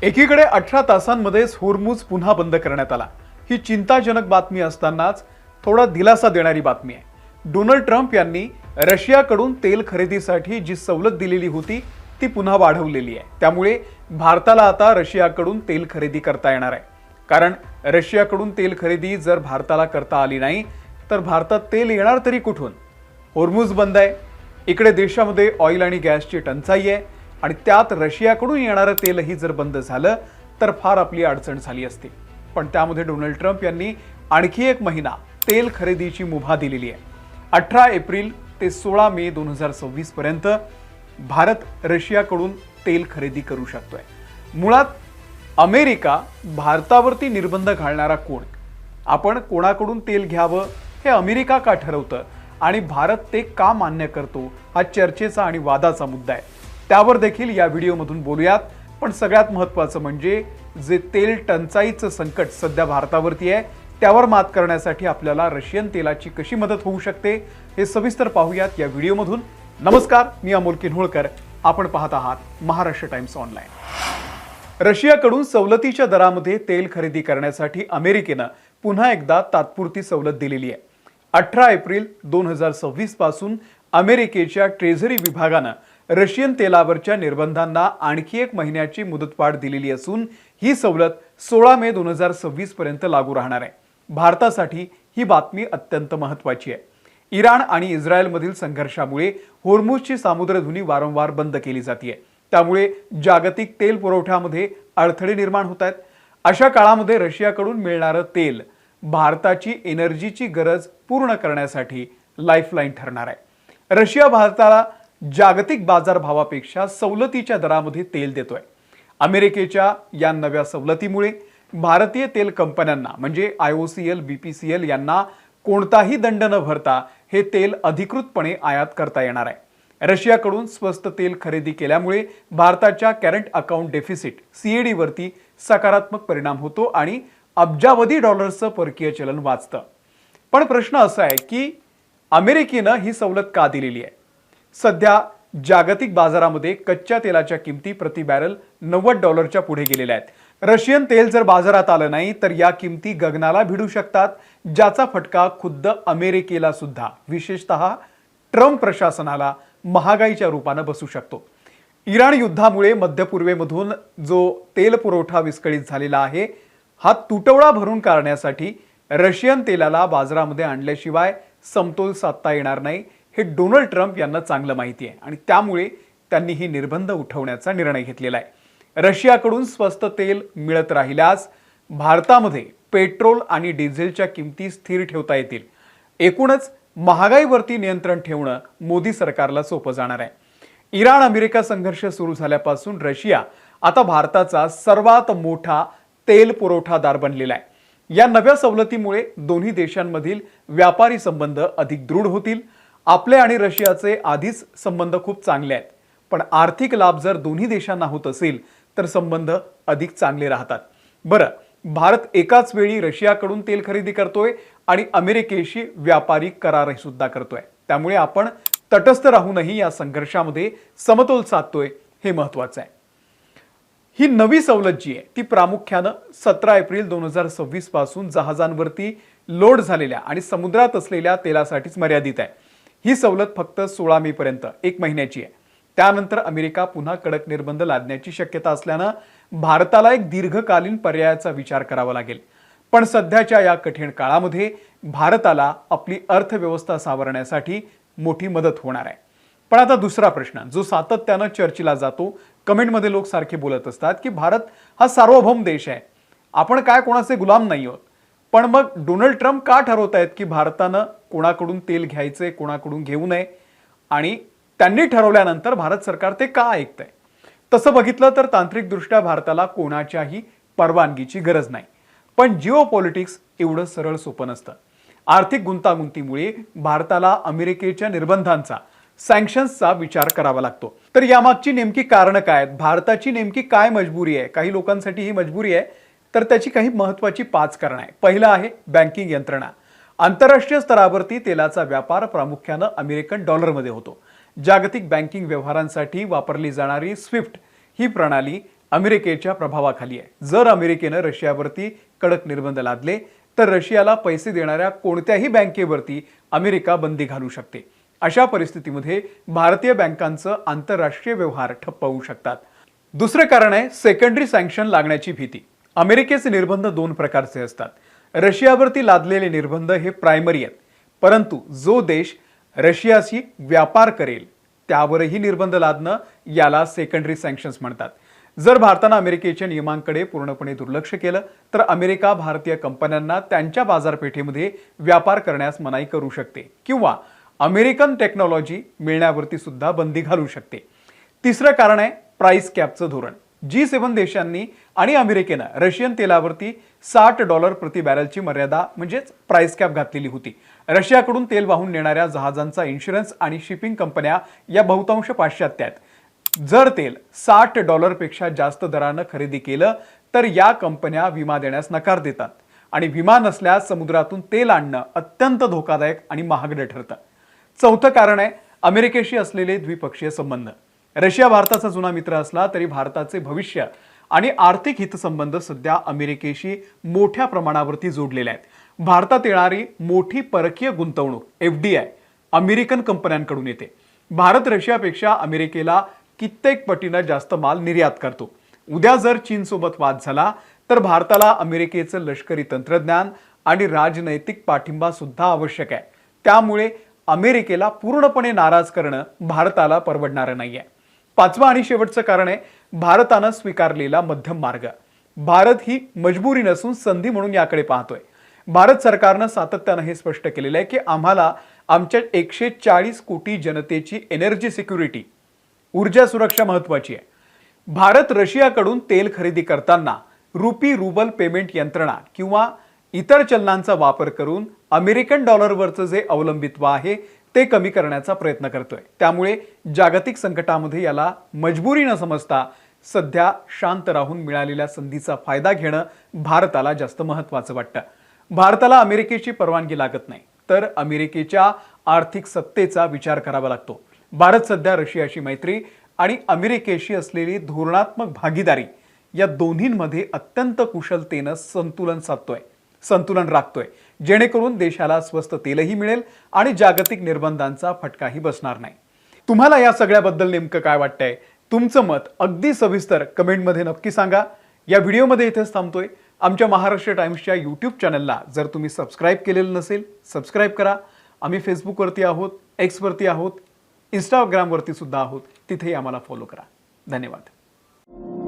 एकीकडे 18 तासांमध्येच होर्मुझ पुन्हा बंद करण्यात आला। ही चिंताजनक बातमी असतानाच थोडा दिलासा देणारी बातमी आहे। डोनाल्ड ट्रम्प यांनी रशियाकडून तेल खरेदीसाठी जी सवलत दिलेली होती ती पुन्हा वाढवलेली आहे। त्यामुळे भारताला आता रशियाकडून तेल खरेदी करता येणार आहे। कारण रशियाकडून तेल खरेदी जर भारताला करता आली नाही तर भारतात तेल येणार तरी कुठून? होर्मुझ बंद आहे, इकडे देशामध्ये ऑइल आणि गॅसची टंचाई आहे आणि त्यात रशियाकडून येणारं तेलही जर बंद झालं तर फार आपली अडचण झाली असती। पण त्यामध्ये डोनाल्ड ट्रम्प यांनी आणखी एक महिना तेल खरेदीची मुभा दिलेली आहे। 18 एप्रिल ते 16 मे 2026 पर्यंत भारत रशियाकडून तेल खरेदी करू शकतोय। मुळात अमेरिका भारतावरती निर्बंध घालणारा कोण? आपण कोणाकडून तेल घ्यावं हे अमेरिका का ठरवतं आणि भारत ते का मान्य करतो हा चर्चेचा आणि वादाचा मुद्दा आहे। त्यावर देखील या व्हिडिओमधून बोलूयात। पण सगळ्यात महत्त्वाचं म्हणजे जे तेल टंचाईचं संकट सध्या भारतावरती आहे त्यावर मात करण्यासाठी आपल्याला रशियन तेलाची कशी मदत होऊ शकते हे सविस्तर पाहूयात या व्हिडिओमधून। नमस्कार, मी अमोल किन्होळकर, आपण पाहत आहात महाराष्ट्र टाइम्स ऑनलाईन। रशियाकडून सवलतीच्या दरामध्ये तेल खरेदी करण्यासाठी अमेरिकेनं पुन्हा एकदा तात्पुरती सवलत दिलेली आहे। 18 एप्रिल 2026 पासून अमेरिकेच्या ट्रेझरी विभागानं रशियन तेलावरच्या निर्बंधांना आणखी एक महिन्याची मुदतवाढ दिलेली असून ही सवलत 16 मे 2026 पर्यंत लागू राहणार आहे। भारतासाठी ही बातमी अत्यंत महत्त्वाची आहे। इराण आणि इस्रायलमधील संघर्षामुळे होर्मुझची सामुद्रधुनी वारंवार बंद केली जाते। त्यामुळे जागतिक तेल पुरवठ्यामध्ये अडथळे निर्माण होत आहेत। अशा काळामध्ये रशियाकडून मिळणारं तेल भारताची एनर्जीची गरज पूर्ण करण्यासाठी लाईफलाईन ठरणार आहे। रशिया भारताला जागतिक बाजारभावापेक्षा सवलतीच्या दरामध्ये तेल देतोय। अमेरिकेच्या या नव्या सवलतीमुळे भारतीय तेल कंपन्यांना म्हणजे IOCL, BPCL यांना कोणताही दंड न भरता हे तेल अधिकृतपणे आयात करता येणार आहे। रशियाकडून स्वस्त तेल खरेदी केल्यामुळे भारताच्या करंट अकाउंट डेफिसिट CAD वरती सकारात्मक परिणाम होतो आणि अब्जावधी डॉलर्सचं परकीय चलन वाचतं। पण प्रश्न असा आहे की अमेरिकेनं ही सवलत का दिलेली आहे? सध्या जागतिक बाजारामध्ये कच्च्या तेलाच्या किमती प्रति बॅरल $90 पुढे गेलेल्या आहेत। रशियन तेल जर बाजारात आलं नाही तर या किमती गगनाला भिडू शकतात, ज्याचा फटका खुद्द अमेरिकेला सुद्धा, विशेषतः ट्रम्प प्रशासनाला महागाईच्या रूपानं बसू शकतो। इराण युद्धामुळे मध्य पूर्वेमधून जो तेल पुरवठा विस्कळीत झालेला आहे हा तुटवडा भरून काढण्यासाठी रशियन तेलाला बाजारामध्ये आणल्याशिवाय समतोल साधता येणार नाही हे डोनाल्ड ट्रम्प यांना चांगलं माहिती आहे आणि त्यामुळे त्यांनी ही निर्बंध उठवण्याचा निर्णय घेतलेला आहे। रशियाकडून स्वस्त तेल मिळत राहिल्यास भारतामध्ये पेट्रोल आणि डिझेलच्या किमती स्थिर ठेवता येतील। एकूणच महागाईवरती नियंत्रण ठेवणं मोदी सरकारला सोपं जाणार आहे। इराण अमेरिका संघर्ष सुरू झाल्यापासून रशिया आता भारताचा सर्वात मोठा तेल पुरवठादार बनलेला आहे। या नव्या सवलतीमुळे दोन्ही देशांमधील व्यापारी संबंध अधिक दृढ होतील। आपले आणि रशियाचे आधीच संबंध खूप चांगले आहेत, पण आर्थिक लाभ जर दोन्ही देशांना होत असेल तर संबंध अधिक चांगले राहतात। बरं, भारत एकाच वेळी रशियाकडून तेल खरेदी करतोय आणि अमेरिकेशी व्यापारी करार सुद्धा करतोय। त्यामुळे आपण तटस्थ राहूनही या संघर्षामध्ये समतोल साधतोय हे महत्त्वाचं आहे। ही नवी सवलत जी आहे ती प्रामुख्यानं 17 एप्रिल 2026 पासून जहाजांवरती लोड झालेल्या आणि समुद्रात असलेल्या तेलासाठीच मर्यादित आहे। ही सवलत फक्त 16 मे पर्यंत, एक महिन्याची आहे। त्यानंतर अमेरिका पुन्हा कडक निर्बंध लादण्याची शक्यता असल्यानं भारताला एक दीर्घकालीन पर्यायाचा विचार करावा लागेल। पण सध्याच्या या कठीण काळामध्ये भारताला आपली अर्थव्यवस्था सावरण्यासाठी मोठी मदत होणार आहे। पण आता दुसरा प्रश्न जो सातत्यानं चर्चेला जातो, कमेंटमध्ये लोक सारखे बोलत असतात की भारत हा सार्वभौम देश आहे, आपण काय कोणाचे गुलाम नाही आहोत। पण मग डोनाल्ड ट्रम्प का ठरवत आहेत की भारतानं कोणाकडून तेल घ्यायचे, कोणाकडून घेऊ नये, आणि त्यांनी ठरवल्यानंतर भारत सरकार ते का ऐकतंय? तसं बघितलं तर तांत्रिकदृष्ट्या भारताला कोणाच्याही परवानगीची गरज नाही, पण जिओपॉलिटिक्स एवढं सरळ सोपं नसतं। आर्थिक गुंतागुंतीमुळे भारताला अमेरिकेच्या निर्बंधांचा, सँक्शन्सचा विचार करावा लागतो। तर यामागची नेमकी कारणं काय आहेत? भारताची नेमकी काय मजबुरी आहे? काही लोकांसाठी ही मजबुरी आहे, तर त्याची काही महत्त्वाची 5 कारणं आहेत। पहिलं आहे बँकिंग यंत्रणा। आंतरराष्ट्रीय स्तरावरती तेलाचा व्यापार प्रामुख्यानं अमेरिकन डॉलरमध्ये होतो। जागतिक बँकिंग व्यवहारांसाठी वापरली जाणारी स्विफ्ट ही प्रणाली अमेरिकेच्या प्रभावाखाली आहे। जर अमेरिकेनं रशियावरती कडक निर्बंध लादले तर रशियाला पैसे देणाऱ्या कोणत्याही बँकेवरती अमेरिका बंदी घालू शकते। अशा परिस्थितीमध्ये भारतीय बँकांचं आंतरराष्ट्रीय व्यवहार ठप्प होऊ शकतात। दुसरं कारण आहे सेकंडरी सँक्शन लागण्याची भीती। अमेरिकेचे निर्बंध दोन प्रकारचे असतात। रशियावरती लादलेले निर्बंध हे प्रायमरी आहेत, परंतु जो देश रशियाशी व्यापार करेल त्यावरही निर्बंध लादणं याला सेकंडरी सँक्शन्स म्हणतात। जर भारतानं अमेरिकेच्या नियमांकडे पूर्णपणे दुर्लक्ष केलं तर अमेरिका भारतीय कंपन्यांना त्यांच्या बाजारपेठेमध्ये व्यापार करण्यास मनाई करू शकते किंवा अमेरिकन टेक्नॉलॉजी मिळण्यावरती सुद्धा बंदी घालू शकते। तिसरं कारण आहे प्राइस कॅपचं धोरण। G7 देशांनी आणि अमेरिकेनं रशियन तेलावरती $60 प्रति बॅरलची मर्यादा म्हणजेच प्राइस कॅप घातलेली होती। रशियाकडून तेल वाहून नेणाऱ्या जहाजांचा इन्शुरन्स आणि शिपिंग कंपन्या या बहुतांश पाश्चात्य आहेत। जर तेल $60 पेक्षा जास्त दरानं खरेदी केलं तर या कंपन्या विमा देण्यास नकार देतात आणि विमा नसल्यास समुद्रातून तेल आणणं अत्यंत धोकादायक आणि महागडं ठरतं। चौथं कारण आहे अमेरिकेशी असलेले द्विपक्षीय संबंध। रशिया भारताचा जुना मित्र असला तरी भारताचे भविष्य आणि आर्थिक हितसंबंध सध्या अमेरिकेशी मोठ्या प्रमाणावरती जोडलेले आहेत। भारतात येणारी मोठी परकीय गुंतवणूक FDI अमेरिकन कंपन्यांकडून येते। भारत रशियापेक्षा अमेरिकेला कित्येक पटीनं जास्त माल निर्यात करतो। उद्या जर चीनसोबत वाद झाला तर भारताला अमेरिकेचं लष्करी तंत्रज्ञान आणि राजनैतिक पाठिंबा सुद्धा आवश्यक आहे। त्यामुळे अमेरिकेला पूर्णपणे नाराज करणं भारताला परवडणारं नाहीये। पाचवं आणि शेवटचं कारण आहे भारतानं स्वीकारलेला मध्यम मार्ग। भारत ही मजबुरी नसून संधी म्हणून याकडे पाहतोय। भारत सरकारनं सातत्यानं हे स्पष्ट केलेलं आहे की आम्हाला आमच्या 140 कोटी जनतेची एनर्जी सिक्युरिटी ऊर्जा सुरक्षा महत्त्वाची आहे। भारत रशियाकडून तेल खरेदी करताना रुबल पेमेंट यंत्रणा किंवा इतर चलनांचा वापर करून अमेरिकन डॉलरवरचं जे अवलंबित्व आहे ते कमी करण्याचा प्रयत्न करतोय। त्यामुळे जागतिक संकटामध्ये याला मजबुरी न समजता सध्या शांत राहून मिळालेल्या संधीचा फायदा घेणं भारताला जास्त महत्त्वाचं वाटतं। भारताला अमेरिकेची परवानगी लागत नाही तर अमेरिकेच्या आर्थिक सत्तेचा विचार करावा लागतो। भारत सध्या रशियाशी मैत्री आणि अमेरिकेशी असलेली धोरणात्मक भागीदारी या दोन्हींमध्ये अत्यंत कुशलतेनं संतुलन राखतोय, जेणेकरून देशाला स्वस्त तेलही मिळेल आणि जागतिक निर्बंधांचा फटकाही बसणार नाही। तुम्हाला या सगळ्याबद्दल नेमकं काय वाटतंय? तुमचं मत अगदी सविस्तर कमेंटमध्ये नक्की सांगा। या व्हिडिओमध्ये इथेच थांबतोय। आमच्या महाराष्ट्र टाइम्सच्या YouTube चॅनलला जर तुम्ही सबस्क्राइब केलेलं नसेल, सबस्क्राइब करा। आम्ही फेसबुकवरती आहोत, एक्सवरती आहोत, इंस्टाग्रामवरती सुद्धा आहोत, तिथेही आम्हाला फॉलो करा। धन्यवाद।